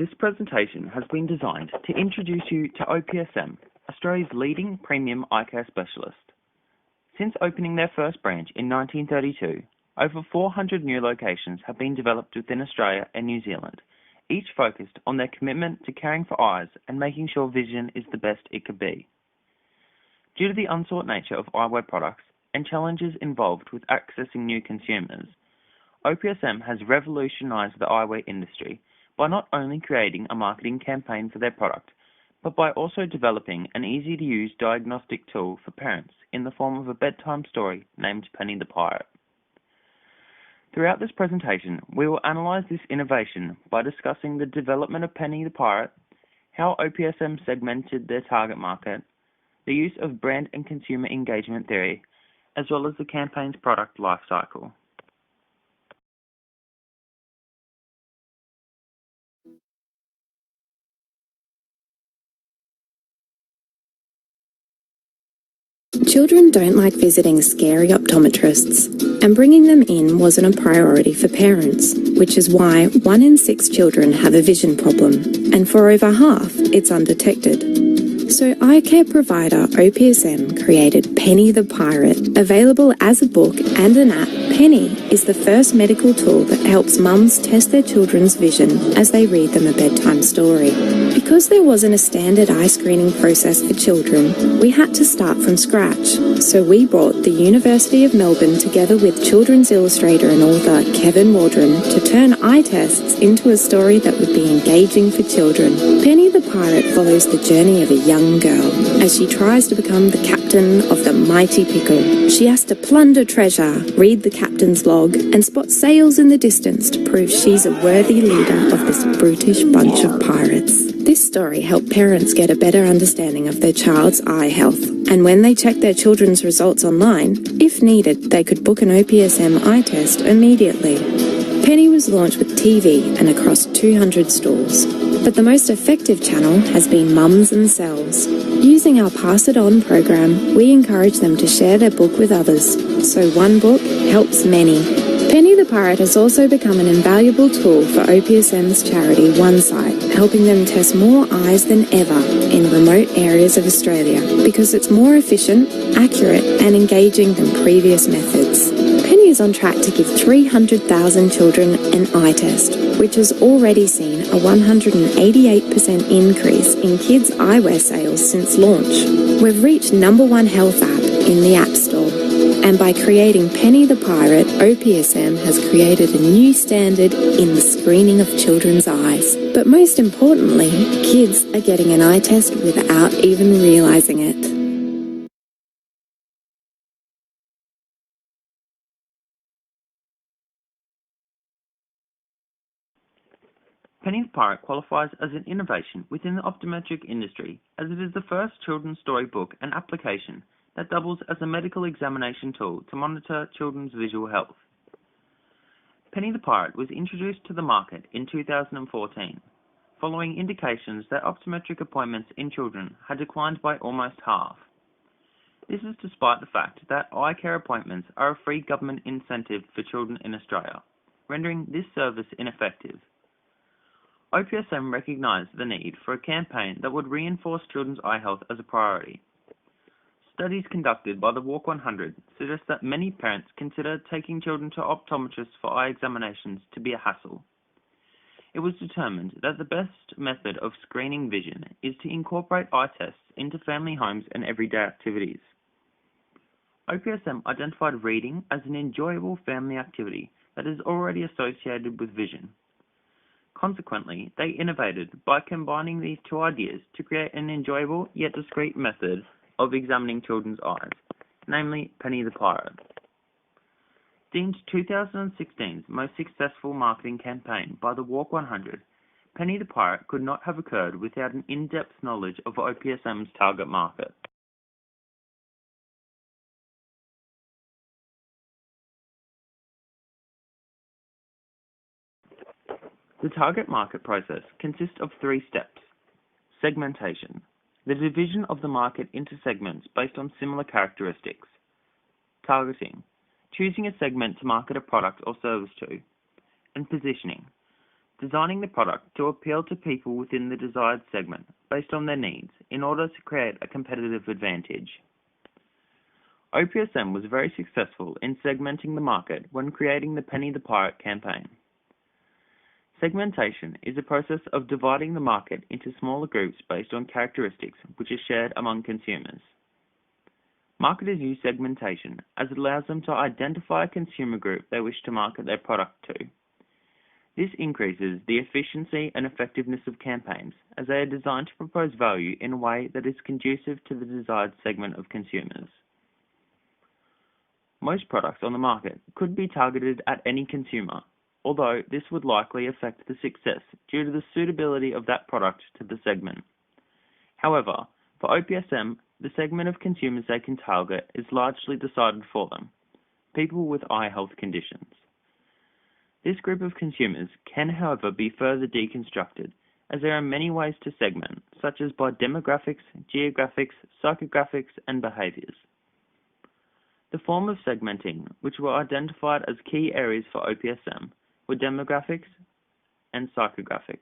This presentation has been designed to introduce you to OPSM, Australia's leading premium eye care specialist. Since opening their first branch in 1932, over 400 new locations have been developed within Australia and New Zealand, each focused on their commitment to caring for eyes and making sure vision is the best it could be. Due to the unsought nature of eyewear products and challenges involved with accessing new consumers, OPSM has revolutionised the eyewear industry by not only creating a marketing campaign for their product, but by also developing an easy-to-use diagnostic tool for parents in the form of a bedtime story named Penny the Pirate. Throughout this presentation, we will analyse this innovation by discussing the development of Penny the Pirate, how OPSM segmented their target market, the use of brand and consumer engagement theory, as well as the campaign's product life cycle. Children don't like visiting scary optometrists, and bringing them in wasn't a priority for parents, which is why 1 in 6 children have a vision problem, and for over half, it's undetected. So eye care provider OPSM created Penny the Pirate. Available as a book and an app, Penny is the first medical tool that helps mums test their children's vision as they read them a bedtime story. Because there wasn't a standard eye screening process for children, we had to start from scratch. So we brought the University of Melbourne together with children's illustrator and author Kevin Waldron to turn eye tests into a story that would be engaging for children. Penny the Pirate follows the journey of a young girl as she tries to become the captain of the mighty pickle. She has to plunder treasure, read the captain's log, and spot sails in the distance to prove she's a worthy leader of this brutish bunch of pirates. This story helped parents get a better understanding of their child's eye health, and when they checked their children's results online, if needed, they could book an OPSM eye test immediately. Penny was launched with TV and across 200 stores. But the most effective channel has been mums themselves. Using our Pass It On program, we encourage them to share their book with others, so one book helps many. Penny the Pirate has also become an invaluable tool for OPSM's charity OneSight, helping them test more eyes than ever in remote areas of Australia because it's more efficient, accurate and engaging than previous methods. Penny is on track to give 300,000 children an eye test, which has already seen a 188% increase in kids' eyewear sales since launch. We've reached #1 health app in the App Store, and by creating Penny the Pirate, OPSM has created a new standard in the screening of children's eyes. But most importantly, kids are getting an eye test without even realising it. Penny the Pirate qualifies as an innovation within the optometric industry as it is the first children's storybook and application that doubles as a medical examination tool to monitor children's visual health. Penny the Pirate was introduced to the market in 2014, following indications that optometric appointments in children had declined by almost half. This is despite the fact that eye care appointments are a free government incentive for children in Australia, rendering this service ineffective. OPSM recognised the need for a campaign that would reinforce children's eye health as a priority. Studies conducted by the Walk 100 suggest that many parents consider taking children to optometrists for eye examinations to be a hassle. It was determined that the best method of screening vision is to incorporate eye tests into family homes and everyday activities. OPSM identified reading as an enjoyable family activity that is already associated with vision. Consequently, they innovated by combining these two ideas to create an enjoyable yet discreet method of examining children's eyes, namely Penny the Pirate. Deemed 2016's most successful marketing campaign by the Walk 100, Penny the Pirate could not have occurred without an in-depth knowledge of OPSM's target market. The target market process consists of 3 steps. Segmentation, the division of the market into segments based on similar characteristics. Targeting, choosing a segment to market a product or service to. And positioning, designing the product to appeal to people within the desired segment based on their needs in order to create a competitive advantage. OPSM was very successful in segmenting the market when creating the Penny the Pirate campaign. Segmentation is a process of dividing the market into smaller groups based on characteristics which are shared among consumers. Marketers use segmentation as it allows them to identify a consumer group they wish to market their product to. This increases the efficiency and effectiveness of campaigns as they are designed to propose value in a way that is conducive to the desired segment of consumers. Most products on the market could be targeted at any consumer, although this would likely affect the success due to the suitability of that product to the segment. However, for OPSM, the segment of consumers they can target is largely decided for them, people with eye health conditions. This group of consumers can, however, be further deconstructed, as there are many ways to segment, such as by demographics, geographics, psychographics, and behaviours. The form of segmenting, which were identified as key areas for OPSM, were demographics and psychographics.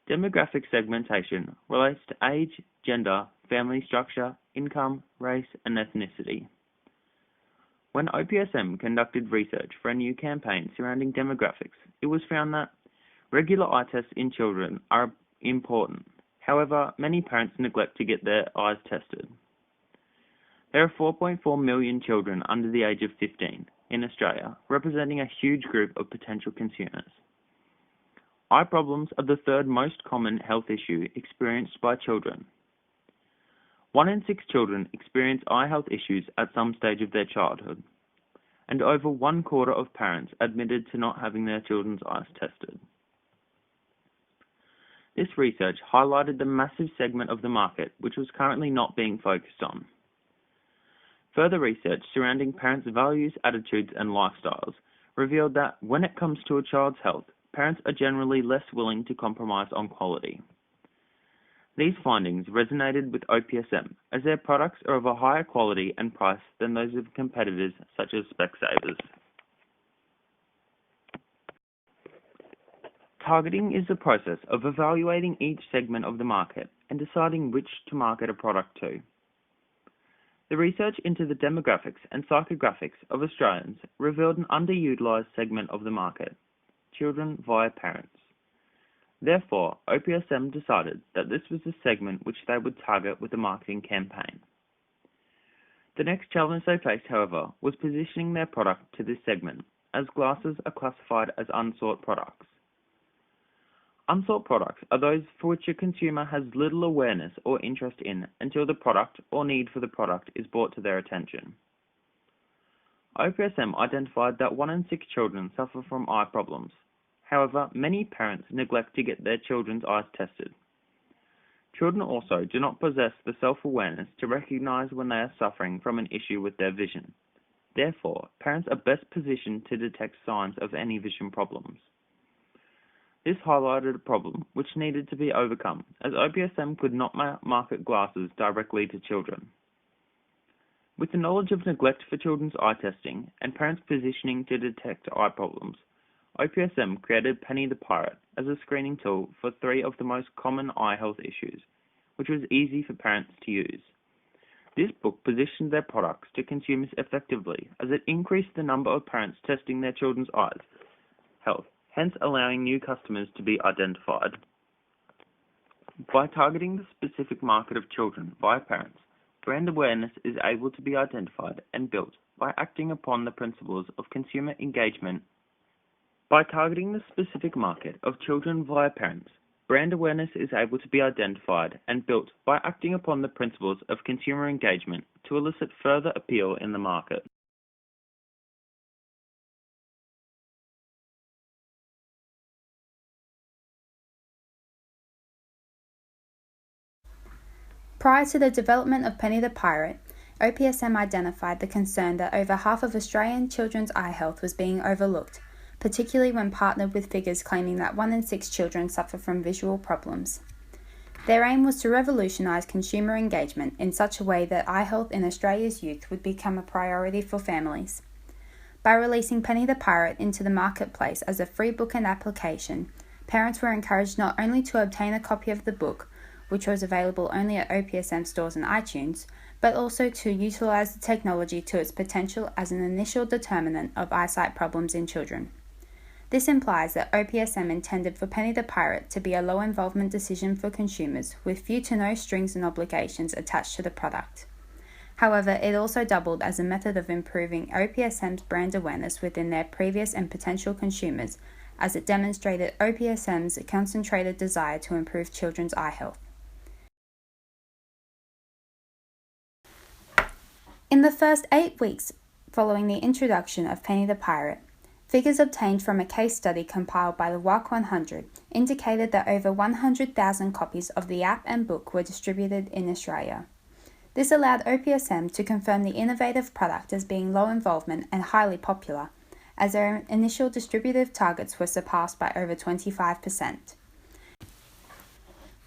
Demographic segmentation relates to age, gender, family structure, income, race, and ethnicity. When OPSM conducted research for a new campaign surrounding demographics, it was found that regular eye tests in children are important. However, many parents neglect to get their eyes tested. There are 4.4 million children under the age of 15 in Australia, representing a huge group of potential consumers. Eye problems are the third most common health issue experienced by children. 1 in 6 children experience eye health issues at some stage of their childhood, and over 1/4 of parents admitted to not having their children's eyes tested. This research highlighted the massive segment of the market which was currently not being focused on. Further research surrounding parents' values, attitudes, and lifestyles revealed that when it comes to a child's health, parents are generally less willing to compromise on quality. These findings resonated with OPSM as their products are of a higher quality and price than those of competitors such as Specsavers. Targeting is the process of evaluating each segment of the market and deciding which to market a product to. The research into the demographics and psychographics of Australians revealed an underutilised segment of the market, children via parents. Therefore, OPSM decided that this was the segment which they would target with a marketing campaign. The next challenge they faced, however, was positioning their product to this segment, as glasses are classified as unsought products. Unsought products are those for which a consumer has little awareness or interest in until the product or need for the product is brought to their attention. OPSM identified that 1 in 6 children suffer from eye problems. However, many parents neglect to get their children's eyes tested. Children also do not possess the self-awareness to recognize when they are suffering from an issue with their vision. Therefore, parents are best positioned to detect signs of any vision problems. This highlighted a problem which needed to be overcome, as OPSM could not market glasses directly to children. With the knowledge of neglect for children's eye testing and parents positioning to detect eye problems, OPSM created Penny the Pirate as a screening tool for 3 of the most common eye health issues, which was easy for parents to use. This book positioned their products to consumers effectively as it increased the number of parents testing their children's eyes health, hence allowing new customers to be identified. By targeting the specific market of children via parents, brand awareness is able to be identified and built by acting upon the principles of consumer engagement. By targeting the specific market of children via parents, brand awareness is able to be identified and built by acting upon the principles of consumer engagement to elicit further appeal in the market. Prior to the development of Penny the Pirate, OPSM identified the concern that over half of Australian children's eye health was being overlooked, particularly when partnered with figures claiming that 1 in 6 children suffer from visual problems. Their aim was to revolutionise consumer engagement in such a way that eye health in Australia's youth would become a priority for families. By releasing Penny the Pirate into the marketplace as a free book and application, parents were encouraged not only to obtain a copy of the book, which was available only at OPSM stores and iTunes, but also to utilise the technology to its potential as an initial determinant of eyesight problems in children. This implies that OPSM intended for Penny the Pirate to be a low-involvement decision for consumers with few to no strings and obligations attached to the product. However, it also doubled as a method of improving OPSM's brand awareness within their previous and potential consumers, as it demonstrated OPSM's concentrated desire to improve children's eye health. In the first 8 weeks following the introduction of Penny the Pirate, figures obtained from a case study compiled by the WOC100 indicated that over 100,000 copies of the app and book were distributed in Australia. This allowed OPSM to confirm the innovative product as being low involvement and highly popular, as their initial distributive targets were surpassed by over 25%.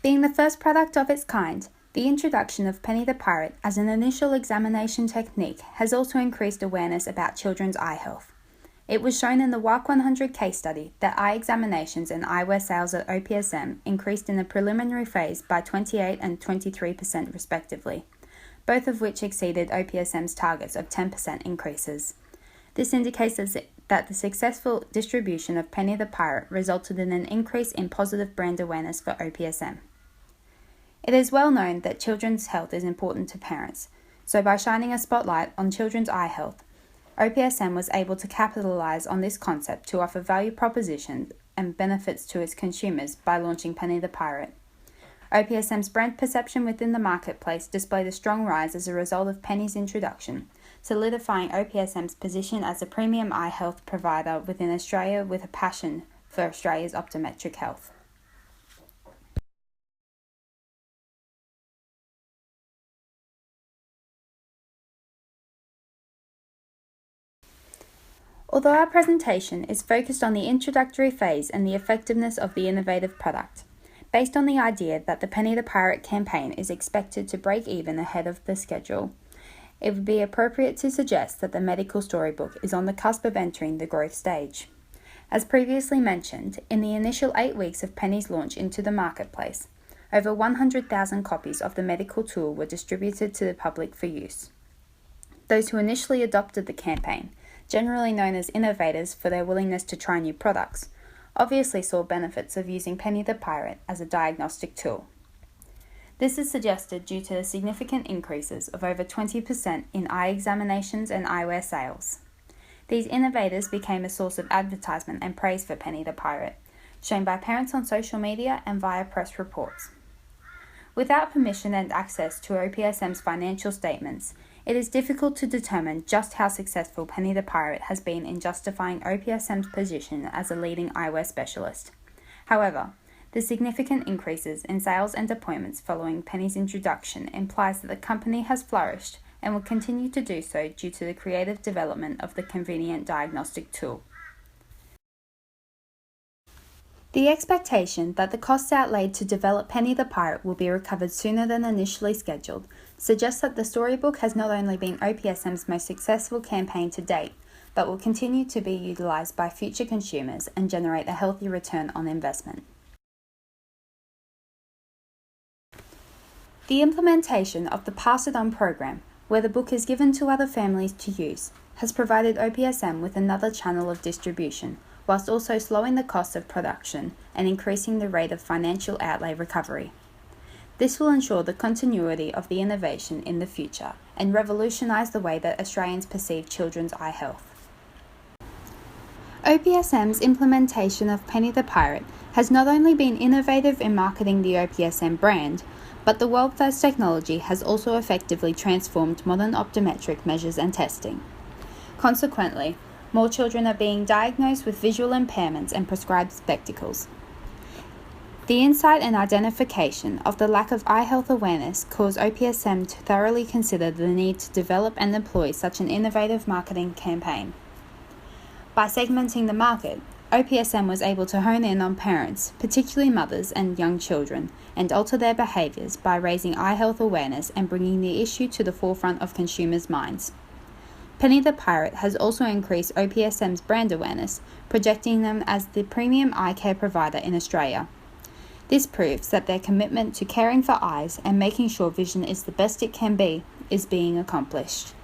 Being the first product of its kind, the introduction of Penny the Pirate as an initial examination technique has also increased awareness about children's eye health. It was shown in the WOC100 case study that eye examinations and eyewear sales at OPSM increased in the preliminary phase by 28 and 23% respectively, both of which exceeded OPSM's targets of 10% increases. This indicates that the successful distribution of Penny the Pirate resulted in an increase in positive brand awareness for OPSM. It is well known that children's health is important to parents, so by shining a spotlight on children's eye health, OPSM was able to capitalise on this concept to offer value propositions and benefits to its consumers by launching Penny the Pirate. OPSM's brand perception within the marketplace displayed a strong rise as a result of Penny's introduction, solidifying OPSM's position as a premium eye health provider within Australia with a passion for Australia's optometric health. Although our presentation is focused on the introductory phase and the effectiveness of the innovative product, based on the idea that the Penny the Pirate campaign is expected to break even ahead of the schedule, it would be appropriate to suggest that the medical storybook is on the cusp of entering the growth stage. As previously mentioned, in the initial 8 weeks of Penny's launch into the marketplace, over 100,000 copies of the medical tool were distributed to the public for use. Those who initially adopted the campaign, generally known as innovators for their willingness to try new products, obviously saw benefits of using Penny the Pirate as a diagnostic tool. This is suggested due to the significant increases of over 20% in eye examinations and eyewear sales. These innovators became a source of advertisement and praise for Penny the Pirate, shown by parents on social media and via press reports. Without permission and access to OPSM's financial statements, it is difficult to determine just how successful Penny the Pirate has been in justifying OPSM's position as a leading eyewear specialist. However, the significant increases in sales and appointments following Penny's introduction implies that the company has flourished and will continue to do so due to the creative development of the convenient diagnostic tool. The expectation that the costs outlaid to develop Penny the Pirate will be recovered sooner than initially scheduled suggests that the storybook has not only been OPSM's most successful campaign to date, but will continue to be utilised by future consumers and generate a healthy return on investment. The implementation of the Pass It On program, where the book is given to other families to use, has provided OPSM with another channel of distribution, whilst also slowing the cost of production and increasing the rate of financial outlay recovery. This will ensure the continuity of the innovation in the future and revolutionise the way that Australians perceive children's eye health. OPSM's implementation of Penny the Pirate has not only been innovative in marketing the OPSM brand, but the world-first technology has also effectively transformed modern optometric measures and testing. Consequently, more children are being diagnosed with visual impairments and prescribed spectacles. The insight and identification of the lack of eye health awareness caused OPSM to thoroughly consider the need to develop and employ such an innovative marketing campaign. By segmenting the market, OPSM was able to hone in on parents, particularly mothers and young children, and alter their behaviours by raising eye health awareness and bringing the issue to the forefront of consumers' minds. Penny the Pirate has also increased OPSM's brand awareness, projecting them as the premium eye care provider in Australia. This proves that their commitment to caring for eyes and making sure vision is the best it can be is being accomplished.